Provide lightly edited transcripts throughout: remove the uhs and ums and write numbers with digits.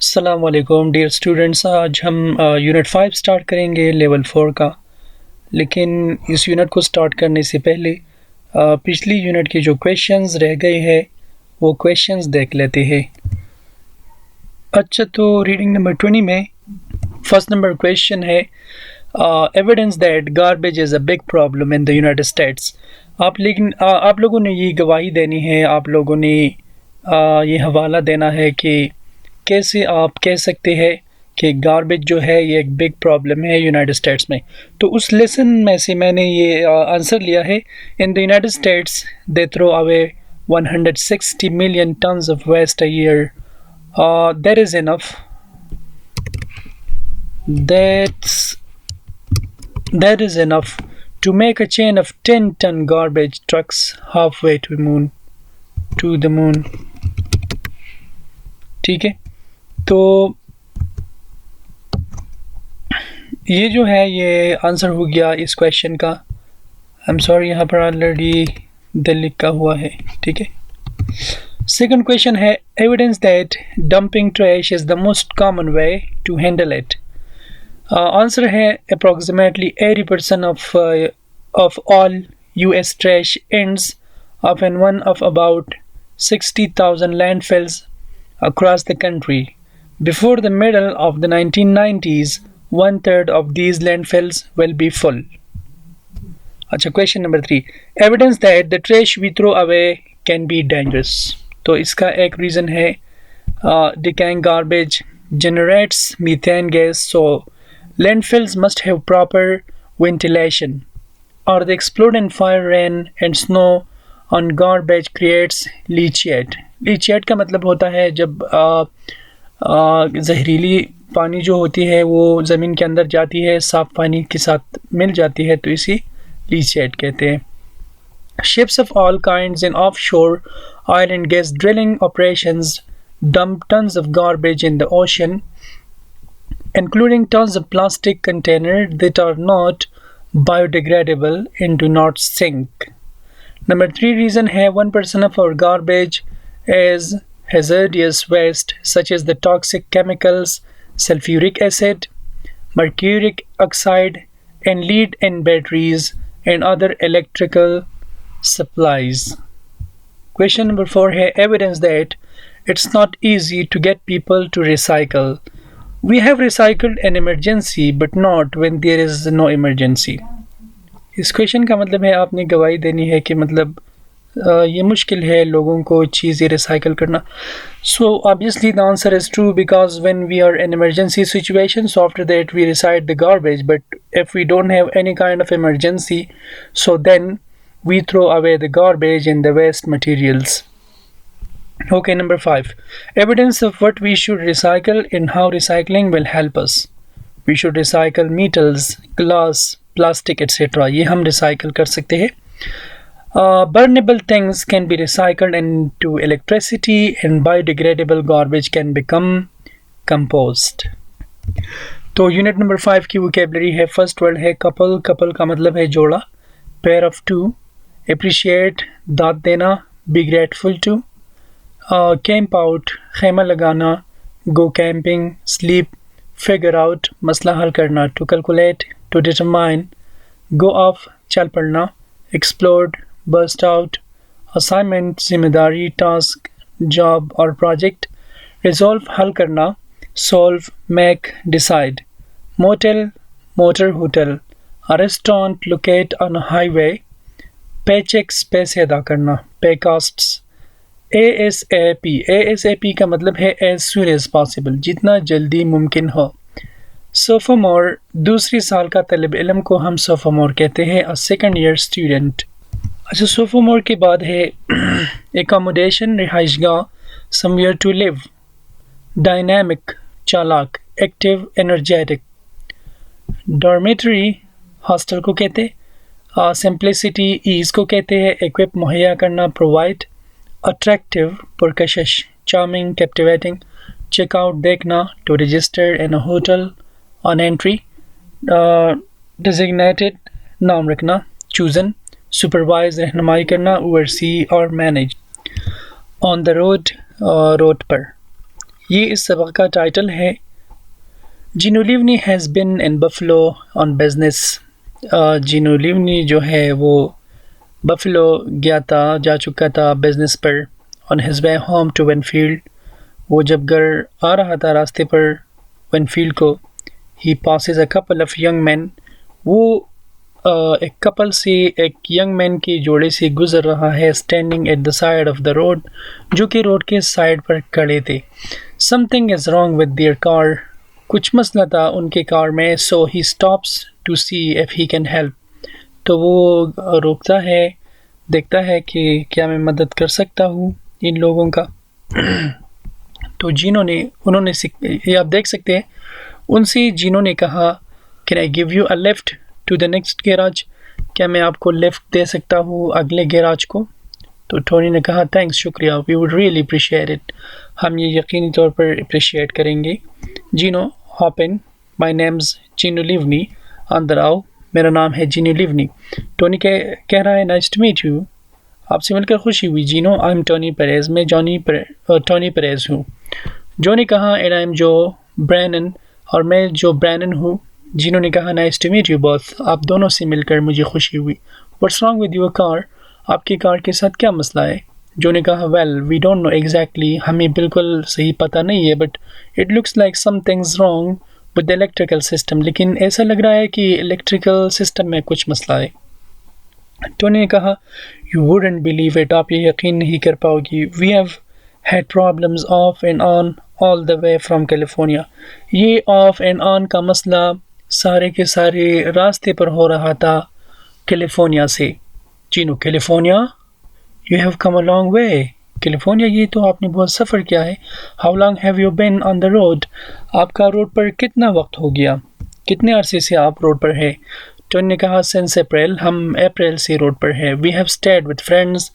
अस्सलाम वालेकुम dear students. आज हम यूनिट 5 स्टार्ट करेंगे लेवल 4 का। लेकिन इस यूनिट को स्टार्ट करने से पहले पिछली यूनिट के जो क्वेश्चंस रह गए हैं वो क्वेश्चंस देख लेते हैं। अच्छा, तो रीडिंग नंबर 20 में फर्स्ट नंबर क्वेश्चन है evidence that garbage is a big problem in the United states. आप लोगों ने ये गवाही देनी है, आप लोगों ने ये हवाला देना है कि कैसे आप कह सकते हैं कि गार्बेज जो है ये एक बिग प्रॉब्लम है यूनाइटेड स्टेट्स में। तो उस लेसन में से मैंने ये आंसर लिया है। In the United States they throw away 160 million tons of waste a year. That is enough, that is enough to make a chain of 10-ton garbage trucks halfway to the moon। ठीक है, तो ये जो है ये answer हो गया इस क्वेश्चन का। आई एम सॉरी, यहाँ पर ऑलरेडी दिल लिखा हुआ है। ठीक है, सेकंड क्वेश्चन है evidence that dumping trash is the most common way to handle it. Answer है approximately 80% of all US trash ends up in one of about 60,000 landfills across the country. Before the middle of the 1990s, one-third of these landfills will be full. अच्छा, question number 3, evidence that the trash we throw away can be dangerous. तो इसका एक reason है decaying garbage generates methane gas, so landfills must have proper ventilation, or they explode in fire, rain and snow on garbage creates leachate। leachate का मतलब होता है जब जहरीली पानी जो होती है वो ज़मीन के अंदर जाती है, साफ़ पानी के साथ मिल जाती है, तो इसी leachate कहते हैं। Ships of all kinds in offshore oil and gas drilling operations dump tons of garbage in the ocean, including tons of plastic containers that are not biodegradable and do not sink. Number 3 reason है 1% of our garbage is hazardous waste such as the toxic chemicals, sulfuric acid, mercuric oxide, and lead in batteries and other electrical supplies. Question number 4 है evidence that it's not easy to get people to recycle. We have recycled an emergency but not when there is no emergency। इस question का मतलब है आपने गवाही देनी है कि मतलब ये मुश्किल है लोगों को चीज़ें रिसाइकल करना। So obviously the answer is true because when we are in emergency situation, so after that we recite the garbage, but if we don't have any kind of emergency, so then we throw away the garbage and the waste materials। Okay, number 5, evidence of what we should recycle and how recycling will help us। We should recycle metals, glass, plastic etc. ये हम recycle कर सकते हैं। Burnable things can be recycled into electricity and biodegradable garbage can become compost। तो unit number 5 की vocabulary है। First word है couple. Couple का मतलब है जोड़ा। पेयर ऑफ टू, अप्रिशिएट दाद देना, be grateful to, camp out खैमा लगाना, go camping, sleep, figure out मसला हल करना, to calculate, to determine, go off चल पड़ना, एक्सप्लोड बर्स्ट आउट, असाइनमेंट जिम्मेदारी, टास्क, जॉब और प्रोजेक्ट, रिजॉल्व हल करना, solve, make, decide, motel motor hotel, restaurant locate on highway, pay checks पैसे अदा करना, पे कास्ट्स, ASAP का मतलब है एज सुन एज पॉसिबल, जितना जल्दी मुमकिन हो। सोफोमोर दूसरी साल का तलब इल्म को हम सोफोमोर कहते हैं, अ सेकेंड ईयर स्टूडेंट। अच्छा, सोफोमोर के बाद है एकोमोडेशन रिहाइशगाह, समवेयर टू लिव, डायनामिक चालाक, एक्टिव एनर्जेटिक, डॉर्मेटरी हॉस्टल को कहते हैं, सिंप्लिसिटी ईज़ को कहते हैं, इक्विप मुहैया करना, प्रोवाइड, अट्रैक्टिव पुरकशिश, चार्मिंग कैप्टिवेटिंग, चेकआउट देखना, to register in a hotel on entry, designated नाम रखना, चूजन सुपरवाइज रहनुमाई करना, ओवरसी और manage, on the road road पर। ये इस सबक का टाइटल है। Gino Livni has been in Buffalo on business. Gino Livni जो है वो बफलो जा चुका था बिजनेस पर। On his way home to Winfield, वो जब घर आ रहा था रास्ते पर विनफील्ड को, he passes a couple of young man, वो एक कपल से, एक यंग मैन के जोड़े से गुजर रहा है, standing at the side of the road, जो कि रोड के साइड पर खड़े थे। Something is wrong with their car, कुछ मसला था उनके कार में। So he stops to see if he can help, तो वो रुकता है, देखता है कि क्या मैं मदद कर सकता हूँ इन लोगों का। तो जीनो ने, उन्होंने, ये आप देख सकते हैं, उनसे जीनो ने कहा, can I give you a lift to the next garage, क्या मैं आपको लिफ्ट दे सकता हूँ अगले गैराज को। तो टोनी ने कहा, थैंक्स, शुक्रिया, we would really appreciate it, हम ये यकीनी तौर पर अप्रिशिएट करेंगे। जीनो, हॉप इन, माई नेम्स जीनो लिवनी, अंदर आओ, मेरा नाम है जीनो लिवनी। टोनी कह रहा है, नाइस टू मीट यू, आपसे मिलकर खुशी हुई Gino, I am Tony Perez, मैं टोनी पेरेज हूँ। जो ने कहा, and I am Joe Brannon, और मैं जो ब्रैनन हूँ। जीनो ने कहा, nice to meet you both, आप दोनों से मिलकर मुझे खुशी हुई। What's wrong with your car, आपकी कार के साथ क्या मसला है। जो ने कहा, well we don't know exactly, हमें बिल्कुल सही पता नहीं है, but it looks like something's wrong with the electrical system, लेकिन ऐसा लग रहा है कि इलेक्ट्रिकल सिस्टम में कुछ मसला है। टोनी ने कहा, यू वुडंट बिलीव इट, आप ये यकीन नहीं कर पाओगी, we have had problems off and on all the way from California, ये ऑफ एंड ऑन का मसला सारे के सारे रास्ते पर हो रहा था कैलिफोर्निया से। Gino, California, you have come a long way, California, ये तो आपने बहुत सफ़र किया है। How long have you been on the road, आपका रोड पर कितना वक्त हो गया, कितने अरसे से आप रोड पर है। टोनी ने कहा, सिंस अप्रैल, हम अप्रैल से रोड पर है। We have stayed with friends,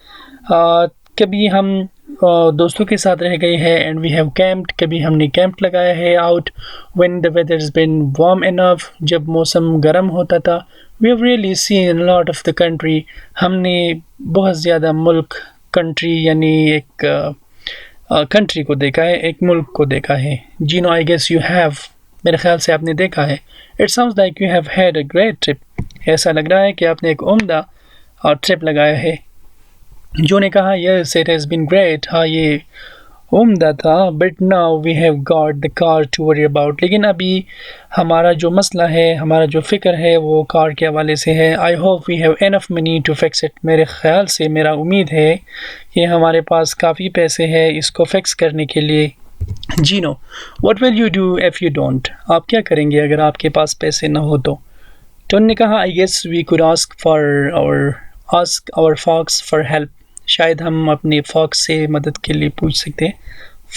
कभी हम दोस्तों के साथ रह गए हैं। एंड वी हैव कैंप्ड, कभी हमने कैंप लगाया है। Out when the weather is been warm enough, जब मौसम गर्म होता था। We have really seen lot of the country, हमने बहुत ज़्यादा मुल्क, कंट्री यानी एक कंट्री को देखा है, एक मुल्क को देखा है। जीनो, आई गेस यू हैव, मेरे ख्याल से आपने देखा है। It sounds like you have had a great trip, ऐसा लग रहा है कि आपने एक उम्दा ट्रिप लगाया है। जो ने कहा, yes it has been great, हाँ ये उम्दा था, but now we have got the car to worry about, लेकिन अभी हमारा जो मसला है, हमारा जो फ़िक्र है वो कार के हवाले से है। I hope we have enough money to fix it, मेरे ख्याल से, मेरा उम्मीद है कि हमारे पास काफ़ी पैसे हैं इसको फिक्स करने के लिए। Gino, what will you do if you don't, आप क्या करेंगे अगर आपके पास पैसे ना हो तो। टोनी ने कहा, I guess we could ask our folks for help, शायद हम अपने फॉक्स से मदद के लिए पूछ सकते हैं।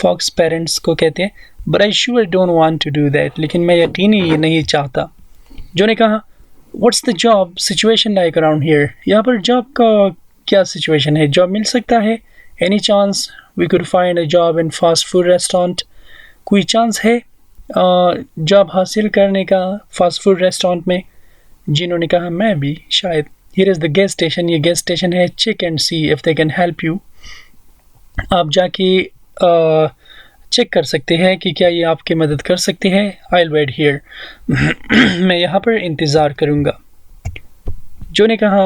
फॉक्स पेरेंट्स को कहते हैं। But I sure don't want to do that, लेकिन मैं यकीनी ये नहीं चाहता। जो ने कहा, what's the job situation like around here, यहाँ पर जॉब का क्या सिचुएशन है, जॉब मिल सकता है। Any chance we could find a job in fast food restaurant, कोई चांस है जॉब हासिल करने का फास्ट फूड रेस्टोरेंट में। जिन्होंने कहा, मैं भी शायद। Here is the gas station, ये गैस स्टेशन है, check and see if they can help you, आप जाके चेक कर सकते हैं कि क्या ये आपकी मदद कर सकते हैं। आई विल वेट हियर, मैं यहाँ पर इंतज़ार करूँगा। जो ने कहा,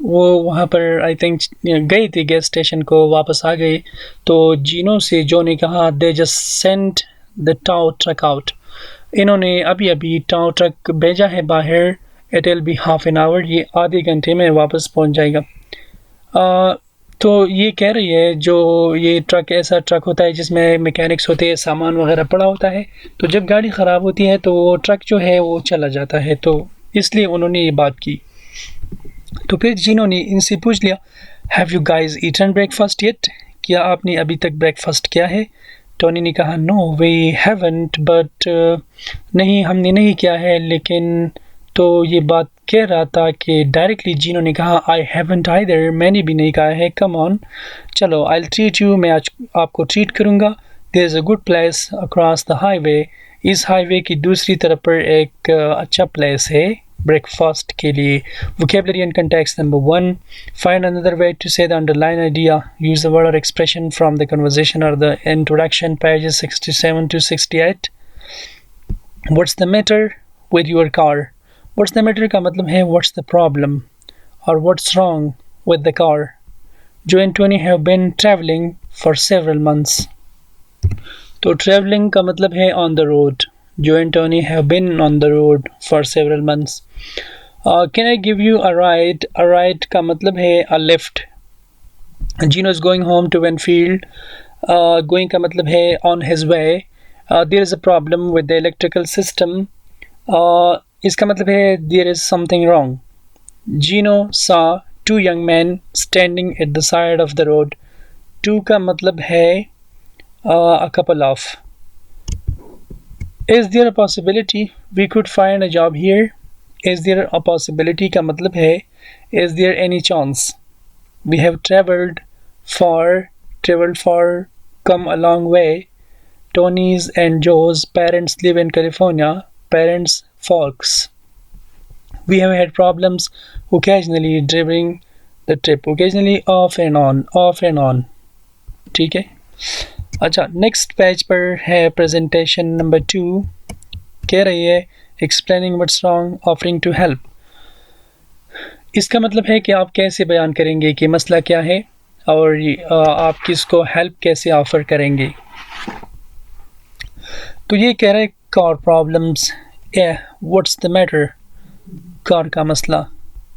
वो वहाँ पर आई थिंक गई थी गैस स्टेशन को, वापस आ गई। तो जीनो से जो ने कहा, they just sent the tau truck out, इन्होंने अभी अभी टाउ ट्रक भेजा है बाहर। It will be half an hour, ये आधे घंटे में वापस पहुँच जाएगा। तो ये कह रही है, जो ये ट्रक ऐसा ट्रक होता है जिसमें मैकेनिक्स होते हैं, सामान वगैरह पड़ा होता है, तो जब गाड़ी ख़राब होती है तो वो ट्रक जो है वो चला जाता है, तो इसलिए उन्होंने ये बात की। तो फिर जिन्होंने इनसे पूछ लिया, have you guys eaten breakfast yet, क्या आपने अभी तक ब्रेकफास्ट किया है। टोनी ने कहा, नो वी हैवंट, बट नहीं हमने नहीं किया है, लेकिन तो ये बात कह रहा था कि डायरेक्टली जीनो ने कहा, आई हैवंट आइदर, मैंने भी नहीं कहा है, कम ऑन, चलो आई विल ट्रीट यू, मैं आज आपको ट्रीट करूँगा। There is a good place across the highway, इस हाईवे की दूसरी तरफ पर एक अच्छा प्लेस है, ब्रेकफास्ट के लिए. Vocabulary and context. Number 1, find another way to say the underlying idea. Use the word or expression from the conversation or the introduction, pages 67 to 68. What's the matter with your car? What's the matter का मतलब है what's the problem or what's wrong with the car. Joe and Tony have been traveling for several months. तो traveling का मतलब है on the road. Joe and Tony have been on the road for several months. Can I give you a ride? A ride का मतलब है a lift. Gino is going home to Winfield. Going का मतलब है on his way. There is a problem with the electrical system. इसका मतलब है there is something wrong. Gino saw two young men standing at the side of the road. Two का मतलब है a couple of. Is there a possibility we could find a job here? Is there a possibility का मतलब है is there any chance? We have traveled for, come a long way. Tony's and Joe's parents live in California. Parents, folks. We have had problems occasionally during the trip. Occasionally off and on. ठीक है. अच्छा, next page पर है presentation number 2. कह रही है explaining what's wrong, offering to help. इसका मतलब है कि आप कैसे बयान करेंगे कि मसला क्या है और आप किसको हेल्प कैसे ऑफ़र करेंगे. तो ये कह रहा है car problems. What's the matter, car का मसला,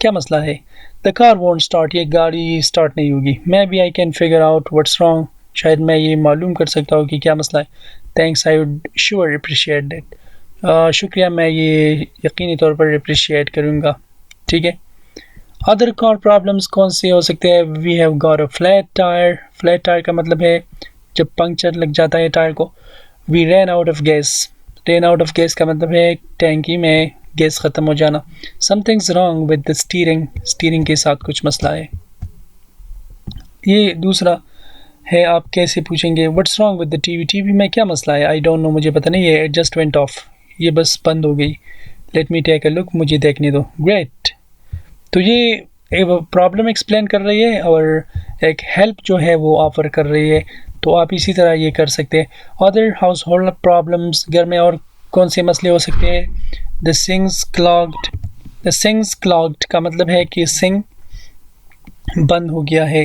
क्या मसला है. द कार वोंट स्टार्ट, ये गाड़ी स्टार्ट नहीं होगी. Maybe I can figure out what's wrong, शायद मैं ये मालूम कर सकता हूँ कि क्या मसला है. Thanks, I would sure appreciate that. शुक्रिया, मैं ये यकीनी तौर पर अप्रिशिएट करूँगा. ठीक है. अदर कार प्रॉब्लम्स कौन से हो सकते हैं. We have got a flat tyre. Flat tyre का मतलब है जब पंक्चर लग जाता है टायर को. We ran out of gas. Ran out of gas का मतलब है टैंकी में गैस ख़त्म हो जाना. Something's wrong with the steering. Steering के साथ कुछ मसला है. ये दूसरा है, आप कैसे पूछेंगे what's wrong with the TV. TV में क्या मसला है. आई डोंट नो, मुझे पता नहीं है. इट जस्ट वेंट ऑफ, ये बस बंद हो गई. Let me take a look, मुझे देखने दो. ग्रेट. तो ये एक प्रॉब्लम एक्सप्लेन कर रही है और एक हेल्प जो है वो ऑफ़र कर रही है. तो आप इसी तरह ये कर सकते हैं. अदर हाउस होल्ड प्रॉब्लम्स, घर में और कौन से मसले हो सकते हैं. The sinks clogged. The sinks clogged का मतलब है कि सिंक बंद हो गया है,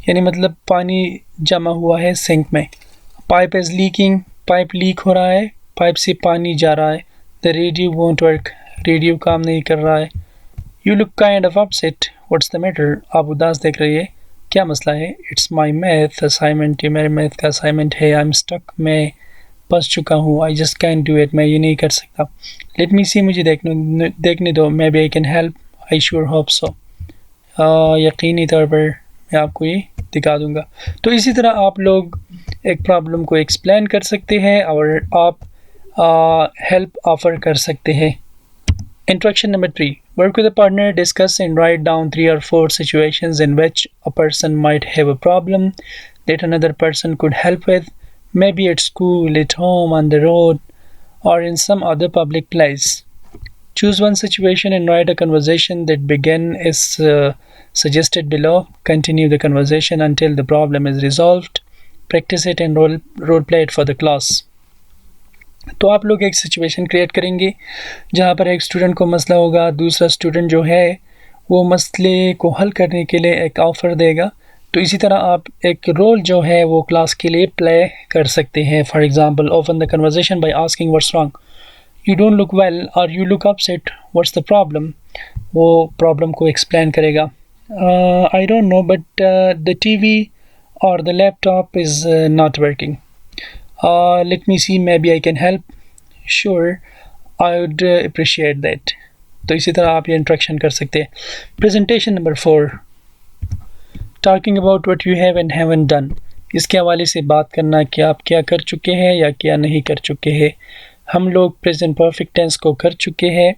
यानी मतलब पानी जमा हुआ है सिंक में. Pipe is leaking, pipe leak हो रहा है, पाइप से पानी जा रहा है. The radio won't work, radio काम नहीं कर रहा है. You look kind of upset, what's the matter, आप उदास देख रही है, क्या मसला है. इट्स माई मैथ असाइनमेंट, ये मेरे मैथ का असाइनमेंट है. आई एम स्टक, मैं फंस चुका हूँ. I just can do it, मैं ये नहीं कर सकता. लेट मी सी, मुझे देखने दो. Maybe I can help, I sure hope so. यकीनी तौर पर मैं आपको ये दिखा दूंगा. तो इसी तरह आप लोग एक प्रॉब्लम को एक्सप्लेन कर सकते हैं और आप हेल्प ऑफ़र कर सकते हैं. Interaction number 3. Work with a partner, discuss and write down 3 or 4 situations in which a person might have a problem that another person could help with, maybe at school, at home, on the road, or in some other public place. Choose one situation and write a conversation that begin as suggested below. Continue the conversation until the problem is resolved. Practice it and role play it for the class. तो आप लोग एक situation create करेंगे जहाँ पर एक student को मसला होगा, दूसरा स्टूडेंट जो है वो मसले को हल करने के लिए एक ऑफ़र देगा. तो इसी तरह आप एक रोल जो है वो क्लास के लिए प्ले कर सकते हैं. For example, open the conversation by asking what's wrong. You don't look well और you look upset, what's the problem. वो प्रॉब्लम को एक्सप्लेन करेगा. I don't know but the TV और the laptop is not working. Let me see, maybe I can help. Sure, I would appreciate that. तो इसी तरह आप ये interaction कर सकते हैं. Presentation number 4. Talking about what you have and haven't done. इसके हवाले से बात करना कि आप क्या कर चुके हैं या क्या नहीं कर चुके हैं. हम लोग प्रेजेंट परफेक्ट टेंस को कर चुके हैं.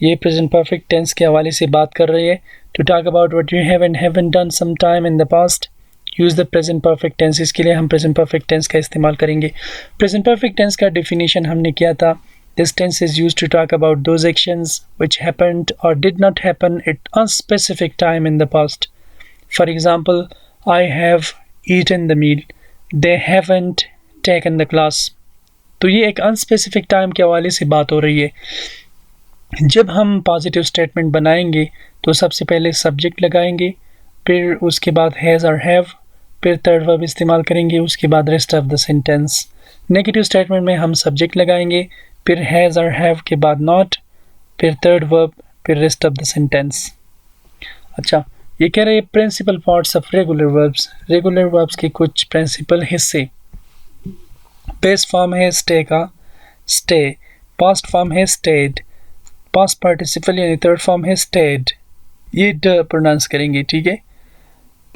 ये प्रेजेंट परफेक्ट टेंस के हवाले से बात कर रही है. To talk about what you have and haven't done some time in the past. Use the present perfect tense. इसके लिए हम प्रेजेंट परफेक्ट टेंस का इस्तेमाल करेंगे. प्रेजेंट परफेक्ट टेंस का डेफिनेशन हमने किया था. This tense is used to talk about those actions which happened or did not happen at a specific time in the past. For example, I have eaten the meal. They haven't taken the class. तो ये एक unspecific time के हवाले से बात हो रही है. जब हम पॉजिटिव स्टेटमेंट बनाएंगे तो सबसे पहले सब्जेक्ट लगाएंगे, फिर उसके बाद हैज़ और हैव, फिर थर्ड वर्ब इस्तेमाल करेंगे, उसके बाद rest of the sentence. Negative statement में हम सब्जेक्ट लगाएंगे, फिर हैज़ और हैव के बाद नॉट, फिर थर्ड वर्ब, फिर रेस्ट ऑफ द सेंटेंस. अच्छा, ये कह रहे हैं principal parts of regular verbs. Regular verbs के कुछ प्रिंसिपल हिस्से. बेस फॉर्म है स्टे का, स्टे. पास्ट फॉर्म है स्टेड. पास्ट पार्टिसिपल यानी थर्ड फॉर्म है स्टेड. ये ड प्रोनाउंस करेंगे, ठीक है.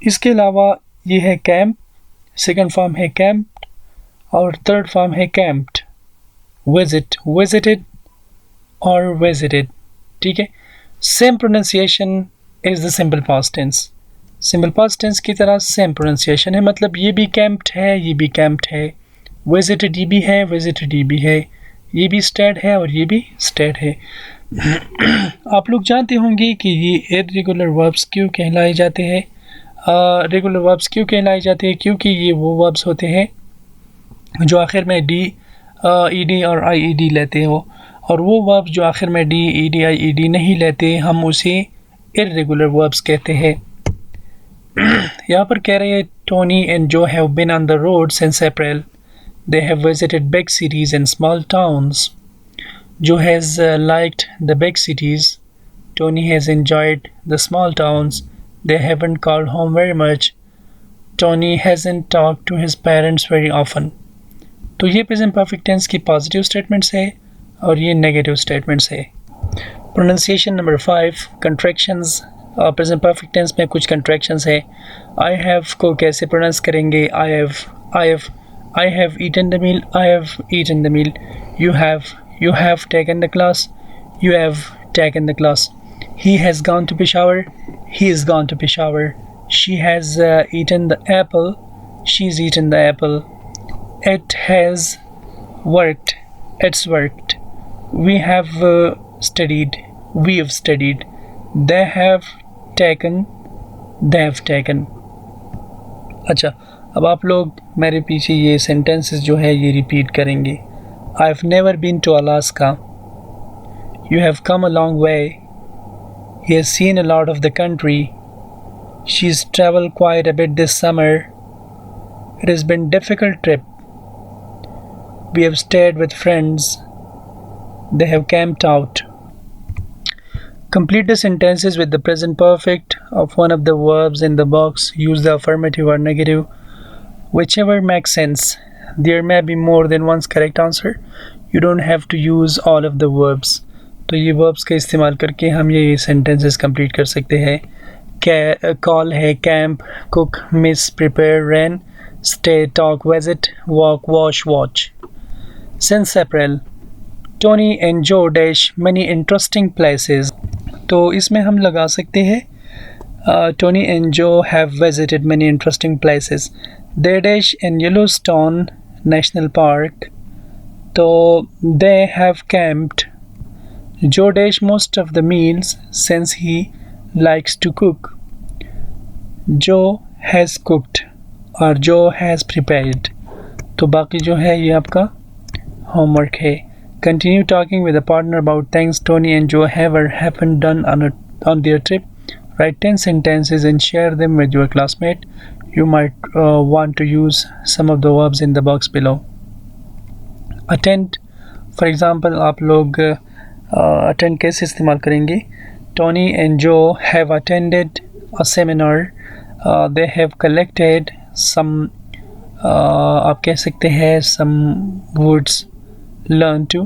इसके अलावा ये है कैंप, सेकंड फॉर्म है कैंप्ड और थर्ड फॉर्म है कैंप्ड. विजिट, विजिटेड और विजिटेड, ठीक है. Same pronunciation is the simple past tense. Simple past tense की तरह सेम प्रोनाउंसिएशन है, मतलब ये भी कैंप्ड है, ये भी कैंप्ड है. विजिटेड ये भी है, विजिटेड ये भी है. ये भी स्टेड है और ये भी स्टेड है. आप लोग जानते होंगे कि ये इर्रेगुलर वर्ब्स क्यों कहलाए जाते हैं. रेगुलर वर्ब्स क्यों कहलाए जाते हैं? क्योंकि ये वो वर्ब्स होते हैं जो आखिर में डी, ईडी और आईईडी लेते हो, और वो वर्ब्स जो आखिर में डी, ईडी, आईईडी नहीं लेते हम उसे इर्रेगुलर वर्ब्स कहते हैं. यहाँ पर कह रहे हैं Tony and Joe have been on the road since April. They have visited big cities and small towns. Joe has liked the big cities. Tony has enjoyed the small towns. They haven't called home very much. Tony hasn't talked to his parents very often. तो ये present perfect tense की positive statements है और ये negative statements है. Pronunciation number 5, contractions. Present perfect tense में कुछ contractions है. आई हैव को कैसे प्रोनाउंस करेंगे? I have eaten the meal. I have eaten the meal. You have taken the class. You have taken the class. He has gone to Peshawar. He is gone to Peshawar. She has eaten the apple. She's eaten the apple. It has worked. It's worked. We have studied. We have studied. They have taken. They have taken. अच्छा, अब आप लोग मेरे पीछे ये sentences जो है ये रिपीट करेंगे. I have never been to Alaska. You have come a long way. He has seen a lot of the country. She has travelled quite a bit this summer. It has been difficult trip. We have stayed with friends. They have camped out. Complete the sentences with the present perfect of one of the verbs in the box. Use the affirmative or negative, whichever makes sense. There may be more than one correct answer. You don't have to use all of the verbs. तो ये verbs का इस्तेमाल करके हम ये sentences complete कर सकते हैं. Call है camp, cook, miss, prepare, rain, stay, talk, visit, walk, wash, watch. Since April, Tony and Joe dash many interesting places. तो इसमें हम लगा सकते हैं Tony and Joe have visited many interesting places. They dash in Yellowstone National Park. तो they have camped. Joe dash most of the meals since he likes to cook. Joe has cooked और Joe has prepared. तो बाकी जो है ये आपका homework है. Continue talking with a partner about things Tony and Joe have or haven't done on their trip. Write 10 sentences and share them with your classmate. You might want to use some of the verbs in the box below. Attend. For example, आप लोग attend कैसे इस्तेमाल करेंगे? Tony and Joe have attended a seminar. They have collected some आप कह सकते हैं some words. Learn to.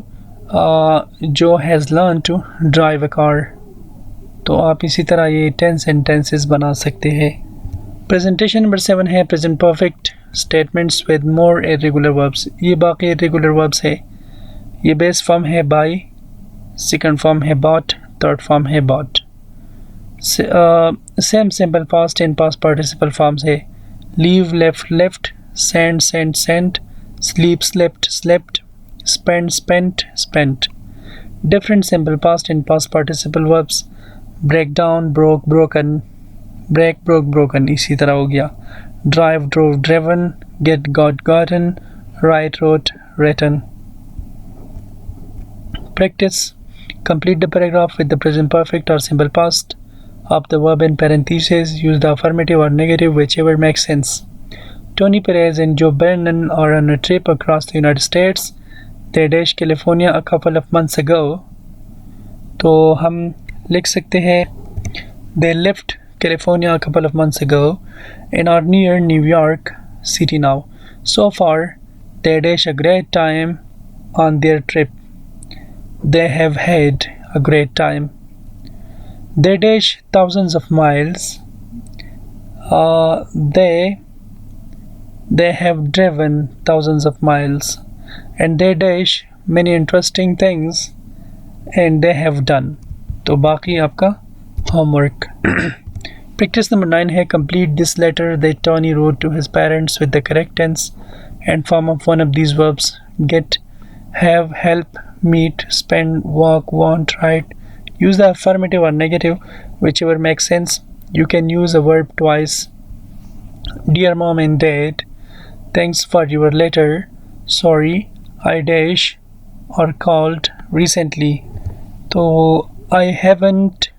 Joe has learned to drive a car. तो आप इसी तरह ये 10 sentences बना सकते हैं. Presentation number 7 है present perfect statements with more irregular verbs. ये बाकी irregular verbs है. ये base form है by, second form है bought, third form है bought. Same simple past and past participle forms है. Leave, left, left, send, sent, sent, sleep, slept, slept, spend, spent, spent. Different simple past and past participle verbs. Break down, broke, broken. Break, broke, broken. इसी तरह हो गया. Drive, drove, driven. Get, got, gotten. Write, wrote, written. Practice. Complete the paragraph with the present perfect or simple past of the verb in parentheses. Use the affirmative or negative, whichever makes sense. Tony Perez and Joe Brennan are on a trip across the United States. They dashed California a couple of months ago. तो हम लिख सकते हैं They left California a couple of months ago and are near New York City now. So far, they dash a great time on their trip. They have had a great time. They dash thousands of miles. They have driven thousands of miles. And they dash many interesting things and they have done. तो बाकी आपका homework. Practice number 9 है complete this letter that Tony wrote to his parents with the correct tense and form of one of these verbs. Get, have, help, meet, spend, walk, want, write. Use the affirmative or negative, whichever makes sense. You can use a verb twice. Dear mom and dad, thanks for your letter. Sorry, I dash or called recently. So I haven't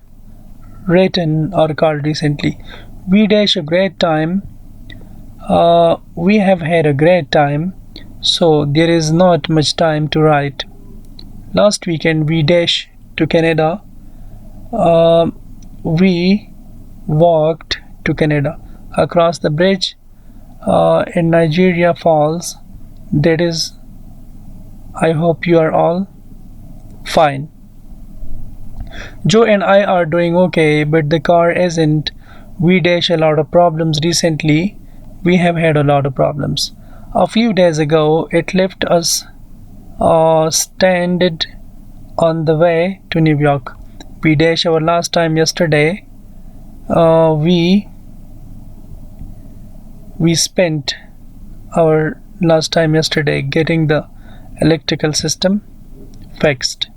written or called recently. We dash a great time. We have had a great time. So there is not much time to write. Last weekend we dash to Canada. We walked to Canada across the bridge in Niagara Falls. That is, I hope you are all fine. Joe and I are doing okay, but the car isn't. We dash a lot of problems recently. We have had a lot of problems. A few days ago, it left us stranded on the way to New York. We dash our last time yesterday. We spent our last time yesterday getting the electrical system fixed.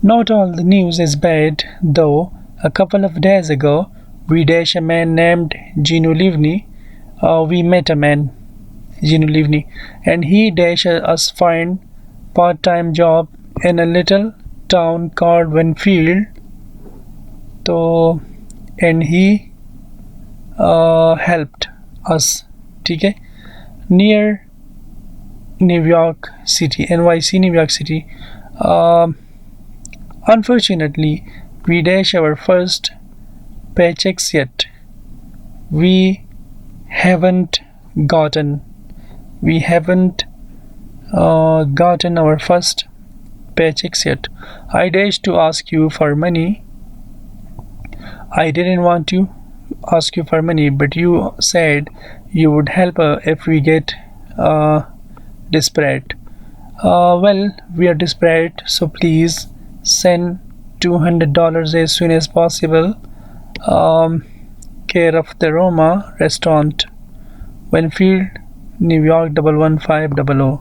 Not all the news is bad, though. A couple of days ago, we dash a man named Gino Livni. We met a man, Gino Livni, and he dash us find part-time job in a little town called Winfield. So, and he helped us, ठीक है, near New York City, NYC, New York City. Unfortunately, we dash our first paychecks yet. We haven't gotten our first paychecks yet. I dash to ask you for money. I didn't want to ask you for money, but you said you would help if we get desperate. Well, we are desperate, so please send $200 as soon as possible. Care of the Roma Restaurant, Winfield, New York 11500.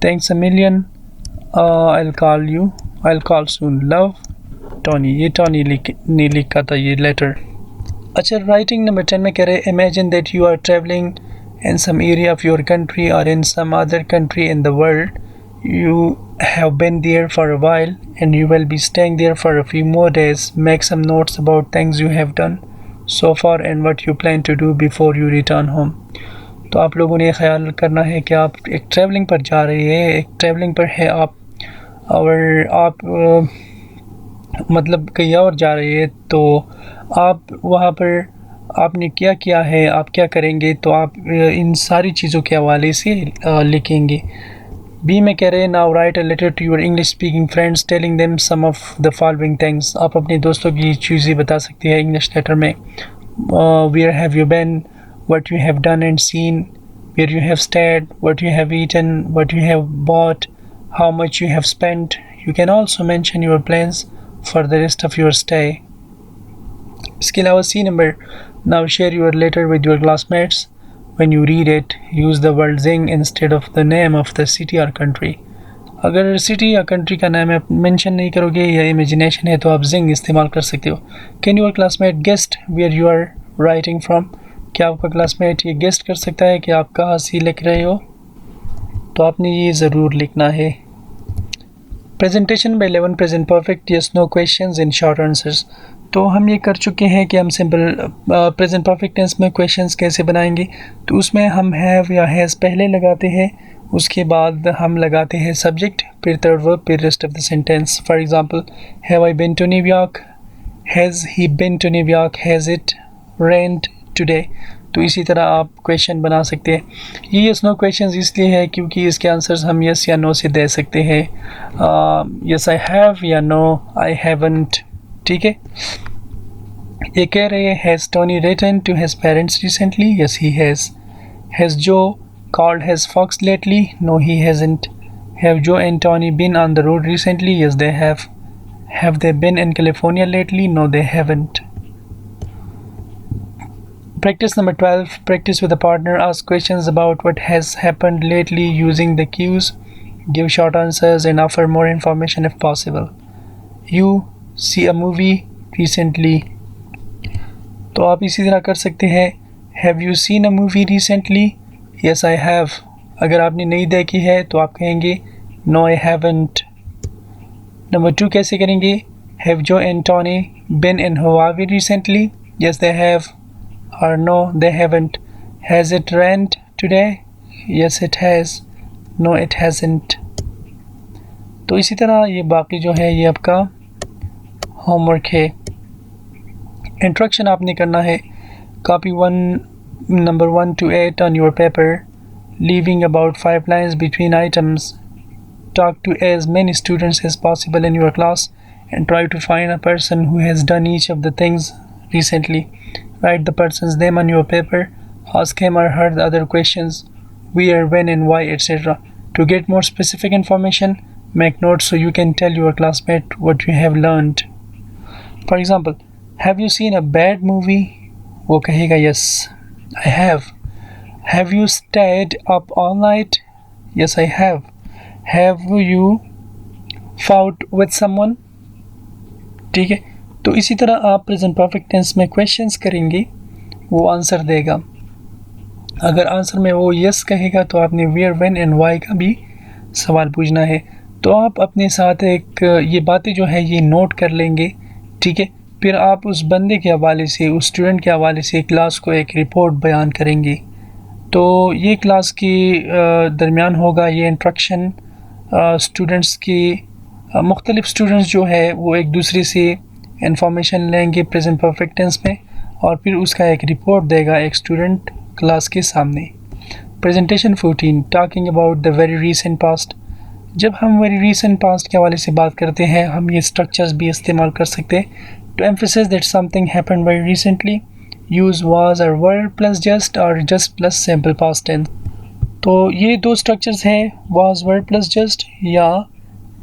Thanks a million. I'll call soon. Love, Tony. ये Tony ने लिखा था ये letter. अच्छा, writing number 10 में कह रहे imagine that you are traveling in some area of your country or in some other country in the world. You have been there for a while and you will be staying there for a few more days. Make some notes about things you have done so far and what you plan to do before you return home. तो आप लोगों ने ख्याल करना है कि आप एक ट्रैवलिंग पर जा रहे हैं, एक ट्रैवलिंग पर है आप, और आप मतलब कहीं और जा रहे हैं, तो आप वहाँ पर आपने क्या किया है, आप क्या करेंगे, तो आप इन सारी चीज़ों के हवाले से लिखेंगे. बी में कह रहे हैं now write a letter to your English speaking friends telling them some of the following things. आप अपने दोस्तों की चीज़ें बता सकते हैं इंग्लिश लेटर में. Where have you been, what you have done and seen, where you have stayed, what you have eaten, what you have bought, how much you have spent. You can also mention your plans for the rest of your stay. इसके अलावा C number, now share your letter with your classmates. When you read it, use the word zing instead of the name of the city or country. अगर city या country का नाम आप mention नहीं करोगे या इमेजिनेशन है तो आप जिंग इस्तेमाल कर सकते हो। Can your classmate guess where you are writing from? क्या आपका क्लासमेट ये गेस्ट कर सकता है कि आप कहाँ से लिख रहे हो? तो आपने ये ज़रूर लिखना है। Presentation by 11 present perfect yes no questions in short answers. तो हम ये कर चुके हैं कि हम सिंपल प्रेजेंट परफेक्ट टेंस में क्वेश्चंस कैसे बनाएंगे। तो उसमें हम हैव या हैज़ पहले लगाते हैं, उसके बाद हम लगाते हैं सब्जेक्ट, फिर थर्ड वर्ब, फिर rest of the sentence. For example, have I been to New York, has he been to New York, has it rained today. तो इसी तरह आप क्वेश्चन बना सकते हैं। ये यस नो क्वेश्चन इसलिए है क्योंकि इसके आंसर्स हम यस या नो से दे सकते हैं। यस आई हैव या नो आई हैवंट। ठीक है, ये कह रहे हैं has Tony written to his parents recently? Yes he has. Has Joe called his fox lately? No, he hasn't. Have Joe and Tony been on the road recently? Yes, they have. Have they been in California lately? No, they haven't. Practice number 12. Practice with a partner. Ask questions about what has happened lately using the cues. Give short answers and offer more information if possible. You see a movie recently? तो आप इसी तरह कर सकते हैं। Have you seen a movie recently? Yes, I have. अगर आपने नहीं देखी है तो आप कहेंगे No, I haven't. नंबर 2 कैसे करेंगे? Have Joe and Tony been in Hawaii recently? Yes, they have. Or no, they haven't. Has it rained today? Yes, it has. No, it hasn't. तो इसी तरह ये बाकी जो है ये आपका होमवर्क है। इंट्रोडक्शन आपने करना है। Copy number 1 to 8 on your paper, leaving about 5 lines between items. Talk to as many students as possible in your class and try to find a person who has done each of the things recently. Write the person's name on your paper. Ask him or her the other questions: where, when and why, etc. To get more specific information, make notes so you can tell your classmate what you have learned. For example, have you seen a bad movie? वो कहेगा yes, I have. Have you stayed up all night? Yes, I have. Have you fought with someone? ठीक है, तो इसी तरह आप present perfect tense में questions करेंगे, वो आंसर देगा। अगर आंसर में वो यस कहेगा तो आपने वेयर, व्हेन एंड वाई का भी सवाल पूछना है। तो आप अपने साथ एक ये बातें जो है ये नोट कर लेंगे। ठीक है, फिर आप उस बंदे के हवाले से, उस स्टूडेंट के हवाले से क्लास को एक रिपोर्ट बयान करेंगे। तो ये क्लास के दरमियान होगा ये इंट्रक्शन। स्टूडेंट्स की मुख्तलिफ स्टूडेंट्स जो है वो एक दूसरे से इंफॉर्मेशन लेंगे प्रेजेंट परफेक्ट टेंस में और फिर उसका एक रिपोर्ट देगा एक स्टूडेंट क्लास के सामने। Presentation 14 talking about the very recent past. जब हम वेरी रीसेंट पास्ट के हवाले से बात करते हैं हम ये स्ट्रक्चर्स भी इस्तेमाल कर सकते हैं। To emphasize that something happened very recently, use was or were plus just or just plus simple past tense. तो ये दो स्ट्रक्चर्स हैं, was, were plus just या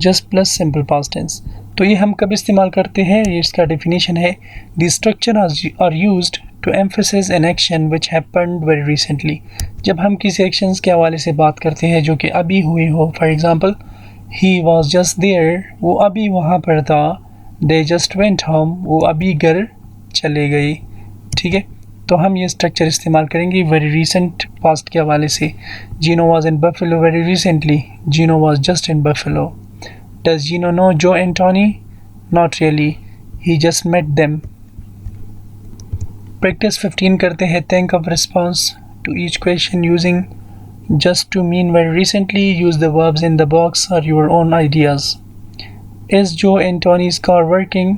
just plus simple past tense। तो ये हम कब इस्तेमाल करते हैं, ये इसका डेफिनेशन है। These structures are used to emphasize an action which happened very recently। जब हम किसी एक्शंस के हवाले से बात करते हैं जो कि अभी हुई हो। For example, he was just there, वो अभी वहाँ पर था। They just went home, वो अभी घर चले गए। ठीक है, तो हम ये स्ट्रक्चर इस्तेमाल करेंगे वेरी रीसेंट पास्ट के हवाले से। Gino was in Buffalo very recently. Gino was just in Buffalo. Does Gino know Joe and Tony? Not really. He just met them. Practice 15 करते हैं। Think of response to each question using just to mean very recently. Use the verbs in the box or your own ideas. Is Joe and Tony's car working?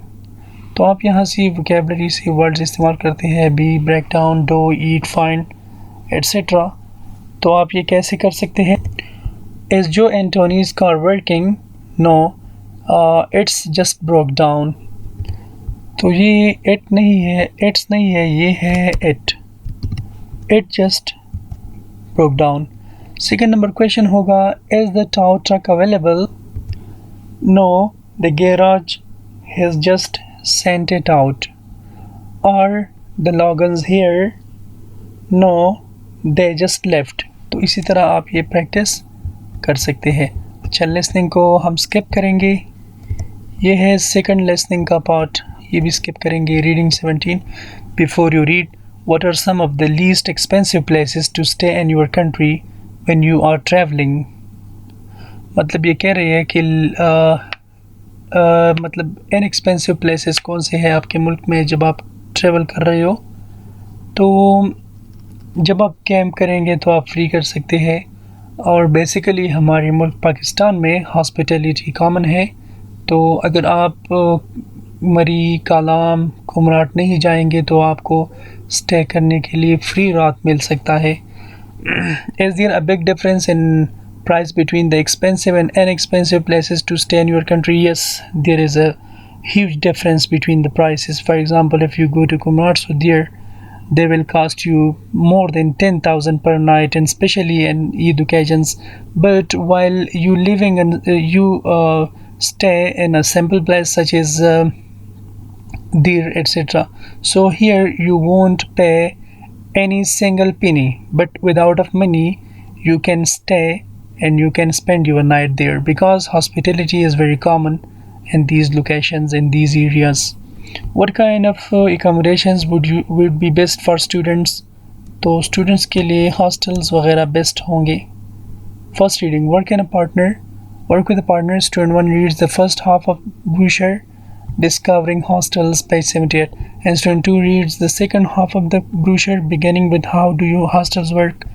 तो आप यहाँ से vocabulary से words इस्तेमाल करते हैं बी, ब्रेक डाउन, डो, ईट, find etcetera. तो आप ये कैसे कर सकते हैं? Is Joe and Tony's car working? No, it's just broke down. तो ये it नहीं है, it's नहीं है, ये है it. It just broke down. Second number question होगा is the tow truck available? No, the garage has just sent it out. Are the Logans here? No, they just left. तो इसी तरह आप ये प्रैक्टिस कर सकते हैं। अच्छा, लिसनिंग को हम स्किप करेंगे। ये है सेकंड लिसनिंग का पार्ट, ये भी स्किप करेंगे। Reading 17, before you read, what are some of the least expensive places to stay in your country when you are travelling. मतलब ये कह रही है कि मतलब इनएक्सपेंसिव प्लेसेस कौन से हैं आपके मुल्क में जब आप ट्रैवल कर रहे हो। तो जब आप कैंप करेंगे तो आप फ्री कर सकते हैं। और बेसिकली हमारे मुल्क पाकिस्तान में हॉस्पिटलिटी कॉमन है। तो अगर आप मरी, कालाम, कुमराट नहीं जाएंगे तो आपको स्टे करने के लिए फ्री रात मिल सकता है। Is there a big difference in price between the expensive and inexpensive places to stay in your country? Yes, there is a huge difference between the prices. For example, if you go to Kumrat, so there they will cost you more than 10,000 per night, and especially in Eid occasions. But while you living in you stay in a simple place such as Dir, etc. So here you won't pay any single penny, but without of money you can stay and you can spend your night there, because hospitality is very common in these locations, in these areas. What kind of accommodations would be best for students? तो students के लिए hostels वगैरह best होंगे। First reading, work with a partner. Student 1 reads the first half of brochure Discovering Hostels, page 78, and student 2 reads the second half of the brochure beginning with How do you hostels work,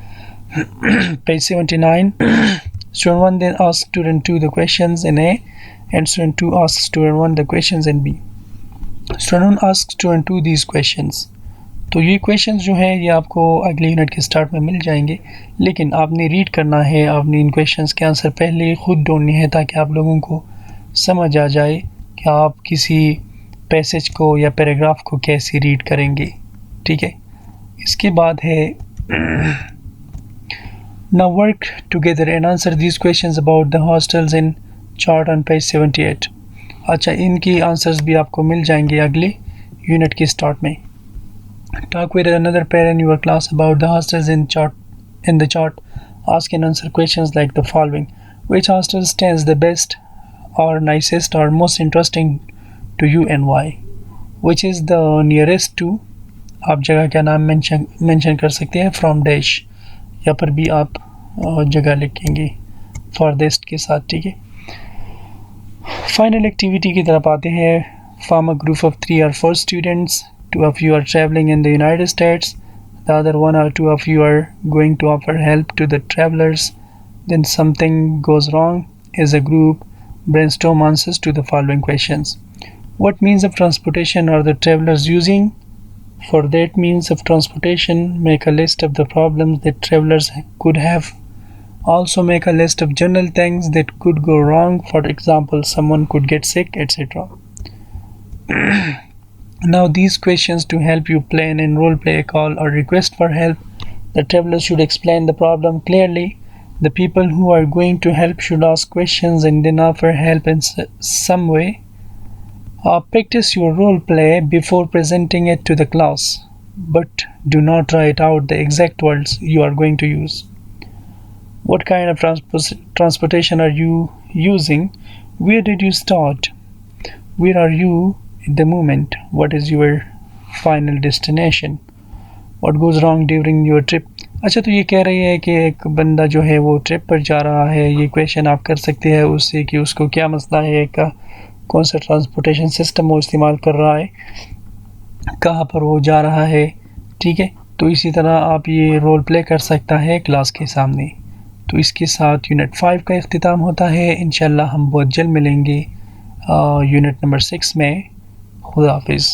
page 79. Student 1 then asks student 2 the questions in A, and student 2 asks student 1 the questions in B. Student 1 asks student 2 these questions. तो ये questions जो हैं ये आपको अगले unit के start में मिल जाएंगे, लेकिन आपने रीड करना है, आपने इन क्वेश्चंस के आंसर पहले खुद ढूंढने हैं ताकि आप लोगों को समझ आ जाए कि आप किसी पैसेज को या पैराग्राफ को कैसे रीड करेंगे। ठीक है, इसके बाद है now work together and answer these questions about the hostels in chart on page 78। अच्छा, इनकी आंसर्स भी आपको मिल जाएंगे अगले यूनिट के स्टार्ट में। Talk with another pair in your class about the hostels in the chart. Ask and answer questions like the following: which hostel stands the best or nicest or most interesting to you and why? Which is the nearest to? आप जगह का नाम mention कर सकते हैं from dash, या पर भी आप जगह लिखेंगे फॉरदेस्ट के साथ। ठीक है, फाइनल एक्टिविटी की तरफ आते हैं। Form a group of 3 or 4 students. 2 of you are traveling in the United States. The other 1 or 2 of you are going to offer help to the travelers. Then something goes wrong. As a group, brainstorm answers to the following questions. What means of transportation are the travelers using? For that means of transportation, make a list of the problems that travelers could have. Also make a list of general things that could go wrong. For example, someone could get sick, etc. Now these questions to help you plan and role play a call or request for help. The travelers should explain the problem clearly. The people who are going to help should ask questions and then offer help in some way. Practice your role play before presenting it to the class, but do not write out the exact words you are going to use. What kind of transportation are you using? Where did you start? Where are you at the moment? What is your final destination? What goes wrong during your trip? अच्छा, तो ये कह रही है कि एक बंदा जो है वो ट्रिप पर जा रहा है। ये क्वेश्चन आप कर सकते हैं उससे कि उसको क्या मसला है, का कौन सा ट्रांसपोर्टेशन सिस्टम वो इस्तेमाल कर रहा है, कहाँ पर वो जा रहा है। ठीक है, तो इसी तरह आप ये रोल प्ले कर सकता है क्लास के सामने। तो इसके साथ यूनिट 5 का इख्तिताम होता है। इंशाल्लाह हम बहुत जल्द मिलेंगे यूनिट नंबर 6 में। खुदा हाफिज़।